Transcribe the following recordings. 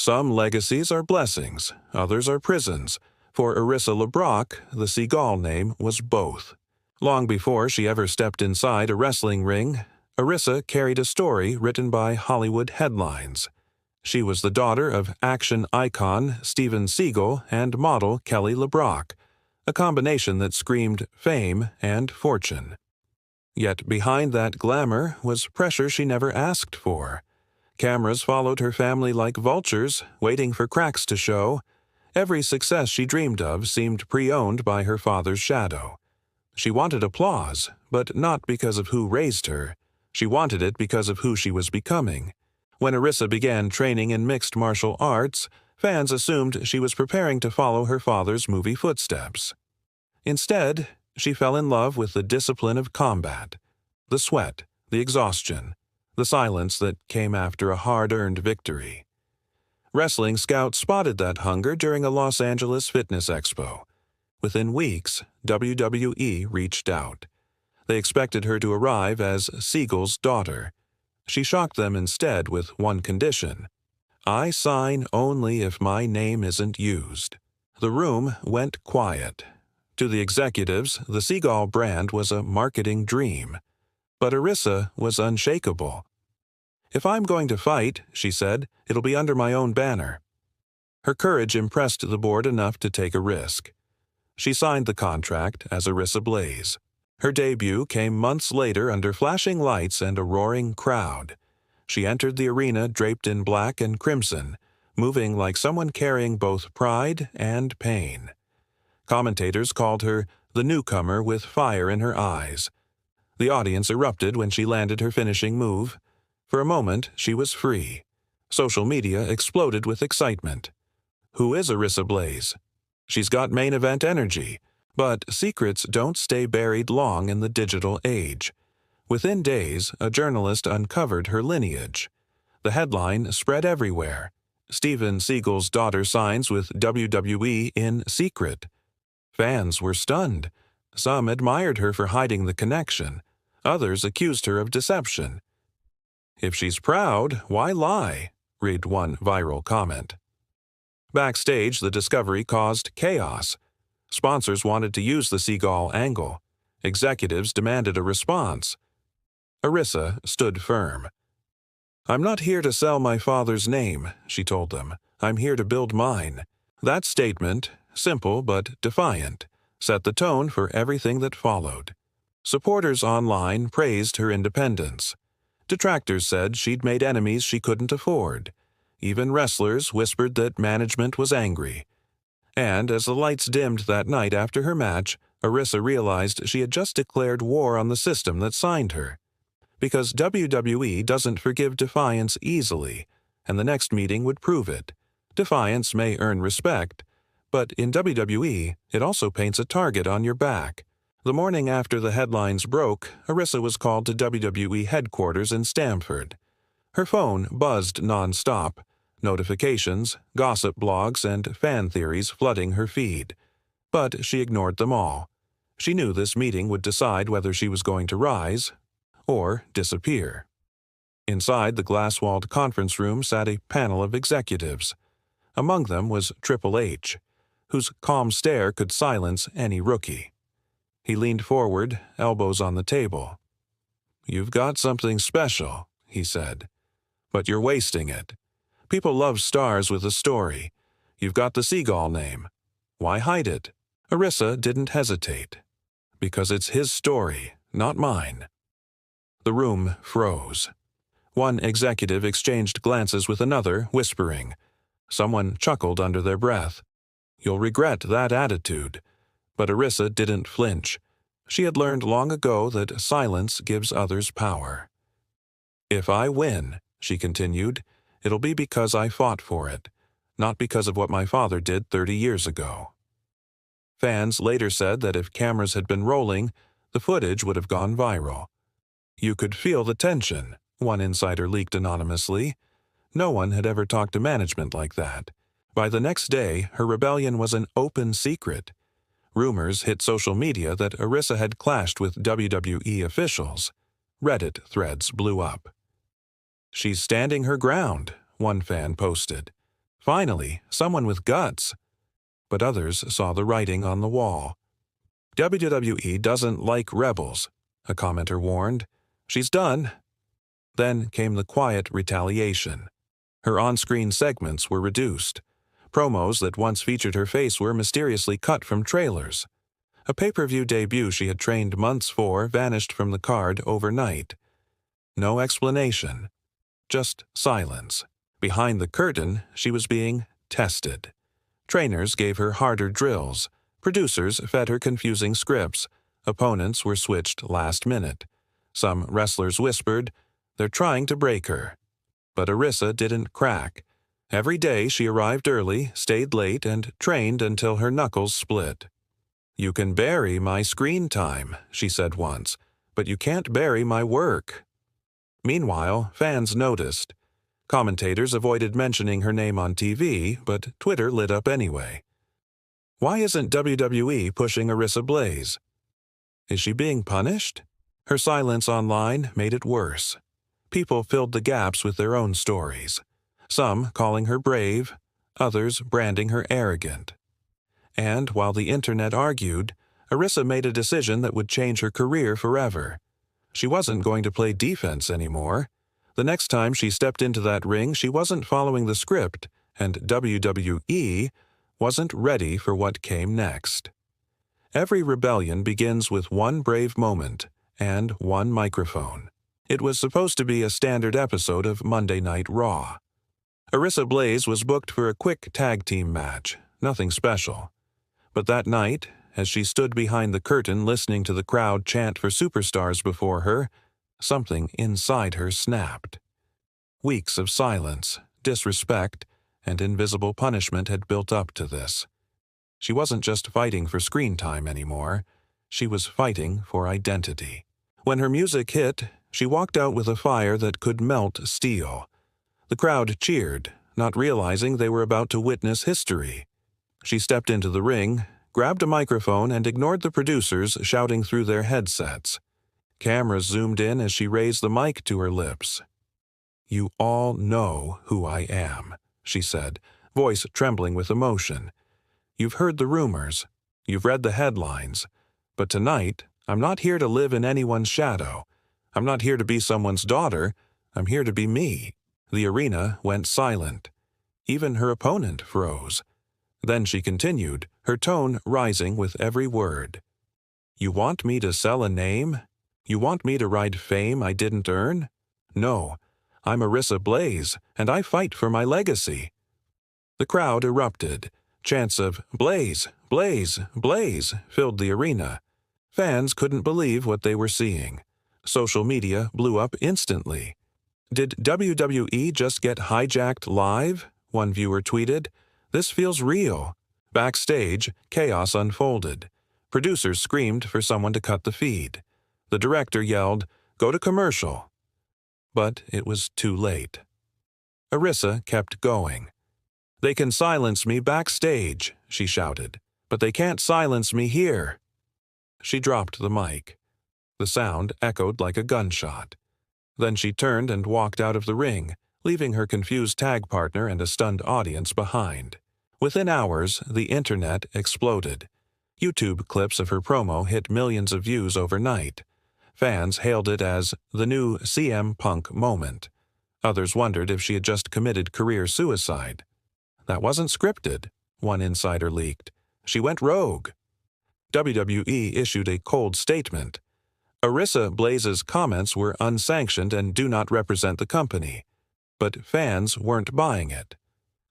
Some legacies are blessings, others are prisons. For Arissa LeBrock, the Seagal name was both. Long before she ever stepped inside a wrestling ring, Arissa carried a story written by Hollywood headlines. She was the daughter of action icon Steven Seagal and model Kelly LeBrock, a combination that screamed fame and fortune. Yet behind that glamour was pressure she never asked for. Cameras followed her family like vultures, waiting for cracks to show. Every success she dreamed of seemed pre-owned by her father's shadow. She wanted applause, but not because of who raised her. She wanted it because of who she was becoming. When Arissa began training in mixed martial arts, fans assumed she was preparing to follow her father's movie footsteps. Instead, she fell in love with the discipline of combat, the sweat, the exhaustion, the silence that came after a hard-earned victory. Wrestling scouts spotted that hunger during a Los Angeles fitness expo. Within weeks, WWE reached out. They expected her to arrive as Seagal's daughter. She shocked them instead with one condition: I sign only if my name isn't used. The room went quiet. To the executives, the Seagal brand was a marketing dream. But Arissa was unshakable. If I'm going to fight, she said, it'll be under my own banner. Her courage impressed the board enough to take a risk. She signed the contract as Arissa Blaze. Her debut came months later under flashing lights and a roaring crowd. She entered the arena draped in black and crimson, moving like someone carrying both pride and pain. Commentators called her the newcomer with fire in her eyes. The audience erupted when she landed her finishing move. For a moment, she was free. Social media exploded with excitement. Who is Arissa Blaze? She's got main event energy, but secrets don't stay buried long in the digital age. Within days, a journalist uncovered her lineage. The headline spread everywhere. Steven Seagal's daughter signs with WWE in secret. Fans were stunned. Some admired her for hiding the connection. Others accused her of deception. If she's proud, why lie? Read one viral comment. Backstage, the discovery caused chaos. Sponsors wanted to use the Seagal angle. Executives demanded a response. Arissa stood firm. I'm not here to sell my father's name, she told them. I'm here to build mine. That statement, simple but defiant, set the tone for everything that followed. Supporters online praised her independence. Detractors said she'd made enemies she couldn't afford. Even wrestlers whispered that management was angry. And as the lights dimmed that night after her match, Arissa realized she had just declared war on the system that signed her. Because WWE doesn't forgive defiance easily, and the next meeting would prove it. Defiance may earn respect, but in WWE, it also paints a target on your back. The morning after the headlines broke, Arissa was called to WWE headquarters in Stamford. Her phone buzzed non-stop, notifications, gossip blogs, and fan theories flooding her feed. But she ignored them all. She knew this meeting would decide whether she was going to rise or disappear. Inside the glass-walled conference room sat a panel of executives. Among them was Triple H, whose calm stare could silence any rookie. He leaned forward, elbows on the table. "You've got something special," he said, "but you're wasting it. People love stars with a story. You've got the Seagal name. Why hide it?" Arissa didn't hesitate. "Because it's his story, not mine." The room froze. One executive exchanged glances with another, whispering. Someone chuckled under their breath. "You'll regret that attitude." But Arissa didn't flinch. She had learned long ago that silence gives others power. "If I win," she continued, "it'll be because I fought for it, not because of what my father did 30 years ago." Fans later said that if cameras had been rolling, the footage would have gone viral. You could feel the tension, one insider leaked anonymously. No one had ever talked to management like that. By the next day, her rebellion was an open secret. Rumors hit social media that Arissa had clashed with WWE officials. Reddit threads blew up. "She's standing her ground," one fan posted. Finally, someone with guts. But others saw the writing on the wall. WWE doesn't like rebels, a commenter warned. She's done. Then came the quiet retaliation. Her on-screen segments were reduced. Promos that once featured her face were mysteriously cut from trailers. A pay-per-view debut she had trained months for vanished from the card overnight. No explanation. Just silence. Behind the curtain, she was being tested. Trainers gave her harder drills. Producers fed her confusing scripts. Opponents were switched last minute. Some wrestlers whispered, "They're trying to break her." But Arissa didn't crack. Every day she arrived early, stayed late, and trained until her knuckles split. "You can bury my screen time," she said once, "but you can't bury my work." Meanwhile, fans noticed. Commentators avoided mentioning her name on TV, but Twitter lit up anyway. Why isn't WWE pushing Arissa Blaze? Is she being punished? Her silence online made it worse. People filled the gaps with their own stories. Some calling her brave, others branding her arrogant. And while the internet argued, Arissa made a decision that would change her career forever. She wasn't going to play defense anymore. The next time she stepped into that ring, she wasn't following the script, and WWE wasn't ready for what came next. Every rebellion begins with one brave moment and one microphone. It was supposed to be a standard episode of Monday Night Raw. Arissa Blaze was booked for a quick tag team match, nothing special. But that night, as she stood behind the curtain listening to the crowd chant for superstars before her, something inside her snapped. Weeks of silence, disrespect, and invisible punishment had built up to this. She wasn't just fighting for screen time anymore. She was fighting for identity. When her music hit, she walked out with a fire that could melt steel. The crowd cheered, not realizing they were about to witness history. She stepped into the ring, grabbed a microphone, and ignored the producers shouting through their headsets. Cameras zoomed in as she raised the mic to her lips. "You all know who I am," she said, voice trembling with emotion. "You've heard the rumors. You've read the headlines. But tonight, I'm not here to live in anyone's shadow. I'm not here to be someone's daughter. I'm here to be me." The arena went silent. Even her opponent froze. Then she continued, her tone rising with every word. "You want me to sell a name? You want me to ride fame I didn't earn? No, I'm Arissa Blaze, and I fight for my legacy." The crowd erupted. Chants of "Blaze, Blaze, Blaze" filled the arena. Fans couldn't believe what they were seeing. Social media blew up instantly. "Did WWE just get hijacked live?" one viewer tweeted. "This feels real." Backstage, chaos unfolded. Producers screamed for someone to cut the feed. The director yelled, "Go to commercial." But it was too late. Arissa kept going. "They can silence me backstage," she shouted, "but they can't silence me here." She dropped the mic. The sound echoed like a gunshot. Then she turned and walked out of the ring, leaving her confused tag partner and a stunned audience behind. Within hours, the internet exploded. YouTube clips of her promo hit millions of views overnight. Fans hailed it as the new CM Punk moment. Others wondered if she had just committed career suicide. "That wasn't scripted," one insider leaked. "She went rogue." WWE issued a cold statement. Arissa Blaze's comments were unsanctioned and do not represent the company. But fans weren't buying it.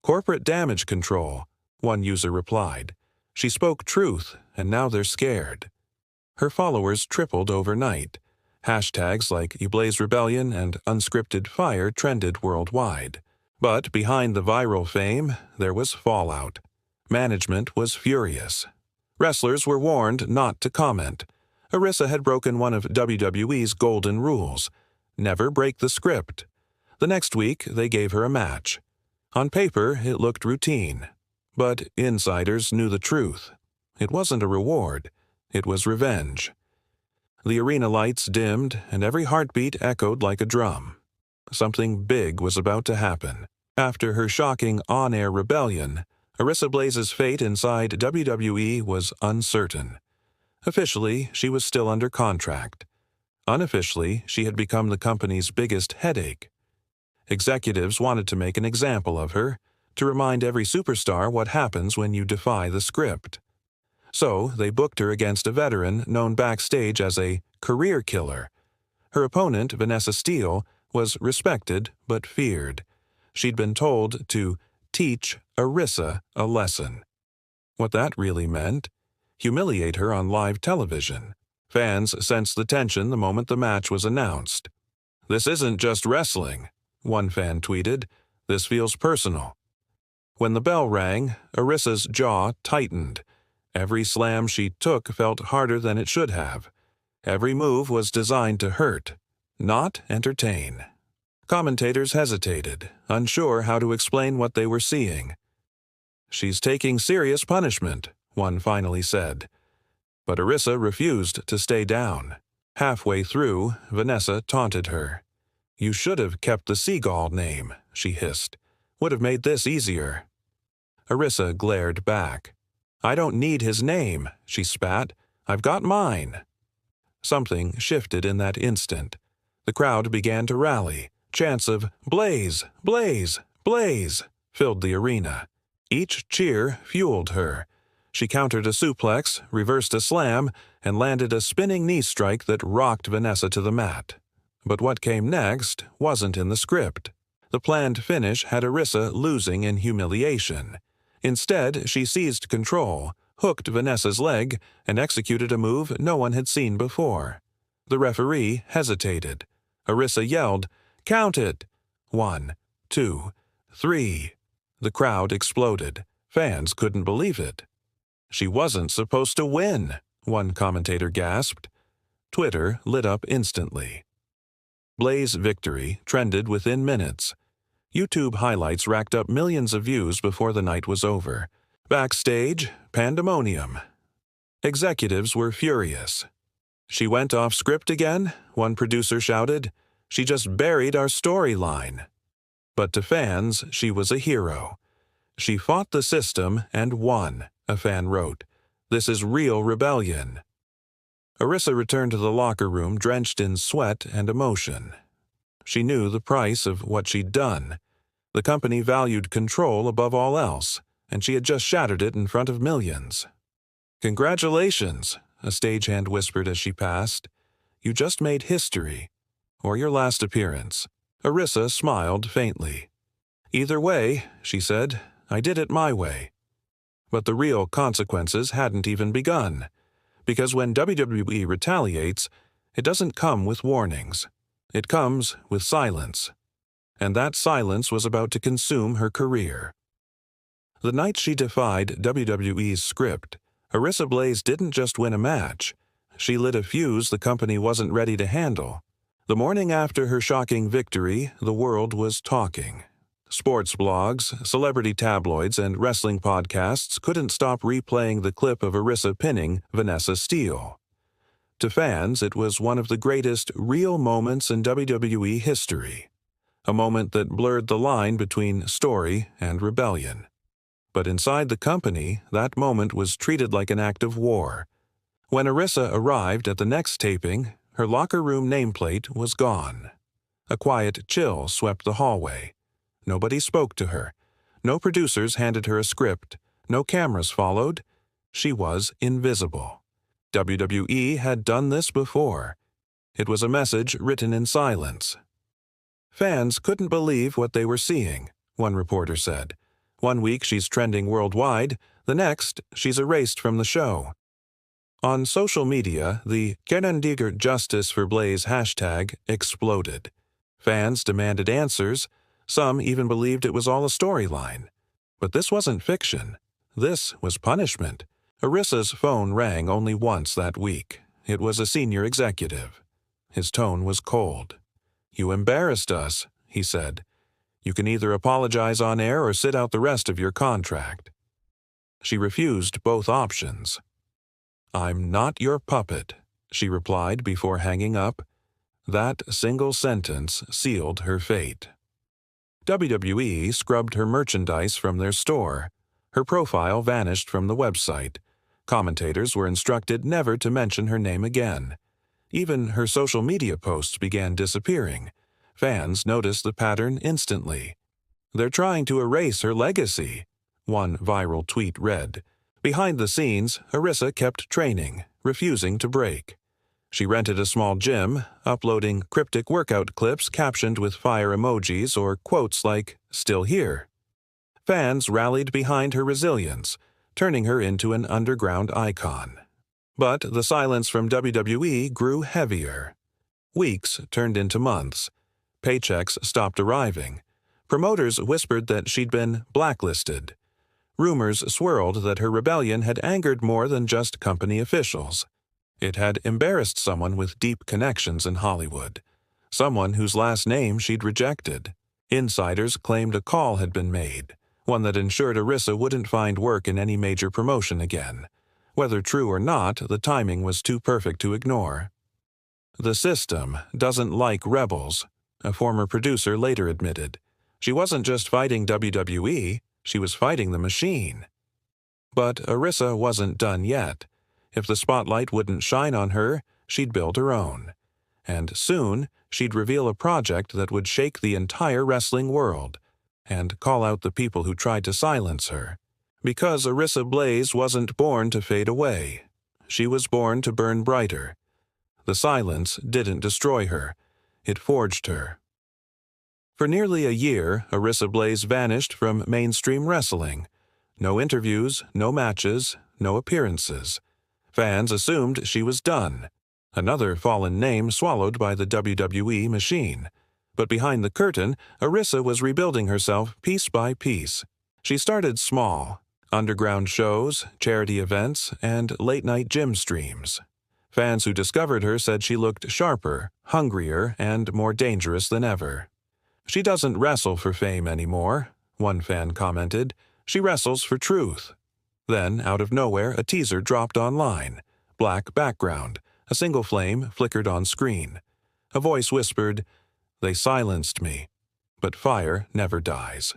"Corporate damage control," one user replied. "She spoke truth, and now they're scared." Her followers tripled overnight. Hashtags like #UBlazeRebellion and unscripted fire trended worldwide. But behind the viral fame, there was fallout. Management was furious. Wrestlers were warned not to comment. Arissa had broken one of WWE's golden rules: never break the script. The next week, they gave her a match. On paper, it looked routine. But insiders knew the truth. It wasn't a reward. It was revenge. The arena lights dimmed, and every heartbeat echoed like a drum. Something big was about to happen. After her shocking on-air rebellion, Arissa Blaze's fate inside WWE was uncertain. Officially, she was still under contract. Unofficially, she had become the company's biggest headache. Executives wanted to make an example of her, to remind every superstar what happens when you defy the script. So they booked her against a veteran known backstage as a career killer. Her opponent, Vanessa Steele, was respected but feared. She'd been told to teach Arissa a lesson. What that really meant? Humiliate her on live television. Fans sensed the tension the moment the match was announced. "This isn't just wrestling," one fan tweeted. "This feels personal." When the bell rang, Arissa's jaw tightened. Every slam she took felt harder than it should have. Every move was designed to hurt, not entertain. Commentators hesitated, unsure how to explain what they were seeing. "She's taking serious punishment," one finally said. But Arissa refused to stay down. Halfway through, Vanessa taunted her. "You should have kept the Seagal name," she hissed. "Would have made this easier." Arissa glared back. "I don't need his name," she spat. "I've got mine." Something shifted in that instant. The crowd began to rally. Chants of "Blaze! Blaze! Blaze!" filled the arena. Each cheer fueled her. She countered a suplex, reversed a slam, and landed a spinning knee strike that rocked Vanessa to the mat. But what came next wasn't in the script. The planned finish had Arissa losing in humiliation. Instead, she seized control, hooked Vanessa's leg, and executed a move no one had seen before. The referee hesitated. Arissa yelled, "Count it!" 1, 2, 3. The crowd exploded. Fans couldn't believe it. "She wasn't supposed to win," one commentator gasped. Twitter lit up instantly. Blaze's victory trended within minutes. YouTube highlights racked up millions of views before the night was over. Backstage, pandemonium. Executives were furious. "She went off script again?" one producer shouted. "She just buried our storyline." But to fans, she was a hero. "She fought the system and won," a fan wrote. "This is real rebellion." Arissa returned to the locker room drenched in sweat and emotion. She knew the price of what she'd done. The company valued control above all else, and she had just shattered it in front of millions. "Congratulations," a stagehand whispered as she passed. "You just made history. Or your last appearance." Arissa smiled faintly. "Either way," she said, "I did it my way." But the real consequences hadn't even begun. Because when WWE retaliates, it doesn't come with warnings. It comes with silence. And that silence was about to consume her career. The night she defied WWE's script, Arissa Blaze didn't just win a match. She lit a fuse the company wasn't ready to handle. The morning after her shocking victory, the world was talking. Sports blogs, celebrity tabloids, and wrestling podcasts couldn't stop replaying the clip of Arissa pinning Vanessa Steele. To fans, it was one of the greatest real moments in WWE history. A moment that blurred the line between story and rebellion. But inside the company, that moment was treated like an act of war. When Arissa arrived at the next taping, her locker room nameplate was gone. A quiet chill swept the hallway. Nobody spoke to her. No producers handed her a script. No cameras followed. She was invisible. WWE had done this before. It was a message written in silence. Fans couldn't believe what they were seeing, one reporter said. One week she's trending worldwide, the next she's erased from the show. On social media, the Kernandiger Justice for Blaze hashtag exploded. Fans demanded answers. Some even believed it was all a storyline. But this wasn't fiction. This was punishment. Arissa's phone rang only once that week. It was a senior executive. His tone was cold. "You embarrassed us," he said. "You can either apologize on air or sit out the rest of your contract." She refused both options. "I'm not your puppet," she replied before hanging up. That single sentence sealed her fate. WWE scrubbed her merchandise from their store. Her profile vanished from the website. Commentators were instructed never to mention her name again. Even her social media posts began disappearing. Fans noticed the pattern instantly. "They're trying to erase her legacy," one viral tweet read. Behind the scenes, Arissa kept training, refusing to break. She rented a small gym, uploading cryptic workout clips captioned with fire emojis or quotes like, "Still here." Fans rallied behind her resilience, turning her into an underground icon. But the silence from WWE grew heavier. Weeks turned into months. Paychecks stopped arriving. Promoters whispered that she'd been blacklisted. Rumors swirled that her rebellion had angered more than just company officials. It had embarrassed someone with deep connections in Hollywood, someone whose last name she'd rejected. Insiders claimed a call had been made, one that ensured Arissa wouldn't find work in any major promotion again. Whether true or not, the timing was too perfect to ignore. "The system doesn't like rebels," a former producer later admitted. She wasn't just fighting WWE, she was fighting the machine. But Arissa wasn't done yet. If the spotlight wouldn't shine on her, she'd build her own. And soon, she'd reveal a project that would shake the entire wrestling world and call out the people who tried to silence her. Because Arissa Blaze wasn't born to fade away. She was born to burn brighter. The silence didn't destroy her. It forged her. For nearly a year, Arissa Blaze vanished from mainstream wrestling. No interviews, no matches, no appearances. Fans assumed she was done. Another fallen name swallowed by the WWE machine. But behind the curtain, Arissa was rebuilding herself piece by piece. She started small: underground shows, charity events, and late-night gym streams. Fans who discovered her said she looked sharper, hungrier, and more dangerous than ever. "She doesn't wrestle for fame anymore," one fan commented. "She wrestles for truth." Then, out of nowhere, a teaser dropped online. Black background. A single flame flickered on screen. A voice whispered, "They silenced me. But fire never dies."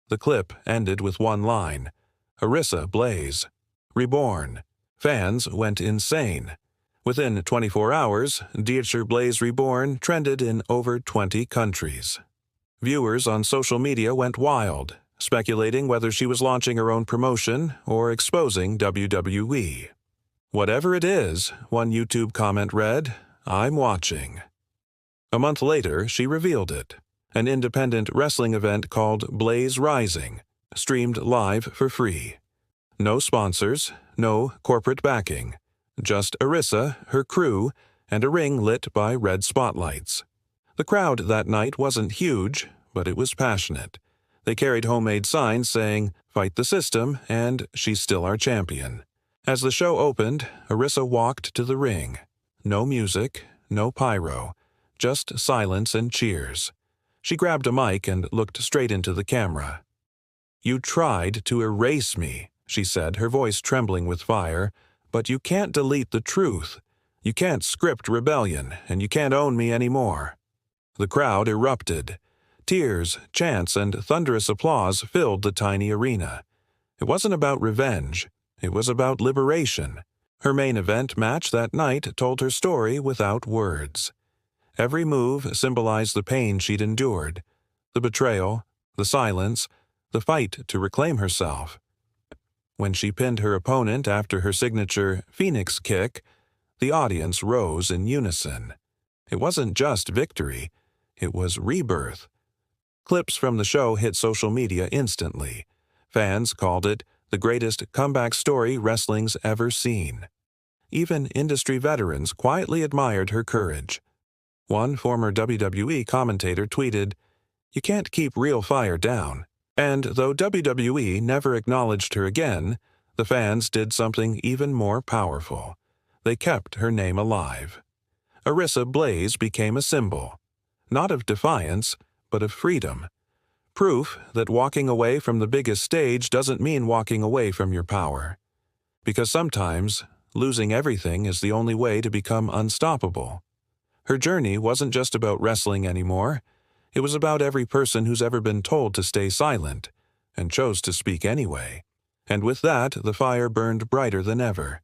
The clip ended with one line, "Arissa Blaze. Reborn." Fans went insane. Within 24 hours, Arissa Blaze Reborn trended in over 20 countries. Viewers on social media went wild, speculating whether she was launching her own promotion or exposing WWE. "Whatever it is," one YouTube comment read, "I'm watching." A month later, she revealed it. An independent wrestling event called Blaze Rising, streamed live for free. No sponsors, no corporate backing. Just Arissa, her crew, and a ring lit by red spotlights. The crowd that night wasn't huge, but it was passionate. They carried homemade signs saying, "Fight the system," and "She's still our champion." As the show opened, Arissa walked to the ring. No music, no pyro, just silence and cheers. She grabbed a mic and looked straight into the camera. "You tried to erase me," she said, her voice trembling with fire, "but you can't delete the truth. You can't script rebellion, and you can't own me anymore." The crowd erupted. Tears, chants, and thunderous applause filled the tiny arena. It wasn't about revenge. It was about liberation. Her main event match that night told her story without words. Every move symbolized the pain she'd endured, the betrayal, the silence, the fight to reclaim herself. When she pinned her opponent after her signature Phoenix kick, the audience rose in unison. It wasn't just victory, it was rebirth. Clips from the show hit social media instantly. Fans called it the greatest comeback story wrestling's ever seen. Even industry veterans quietly admired her courage. One former WWE commentator tweeted, "You can't keep real fire down." And though WWE never acknowledged her again, the fans did something even more powerful. They kept her name alive. Arissa Blaze became a symbol, not of defiance, but of freedom. Proof that walking away from the biggest stage doesn't mean walking away from your power. Because sometimes, losing everything is the only way to become unstoppable. Her journey wasn't just about wrestling anymore. It was about every person who's ever been told to stay silent, and chose to speak anyway. And with that, the fire burned brighter than ever.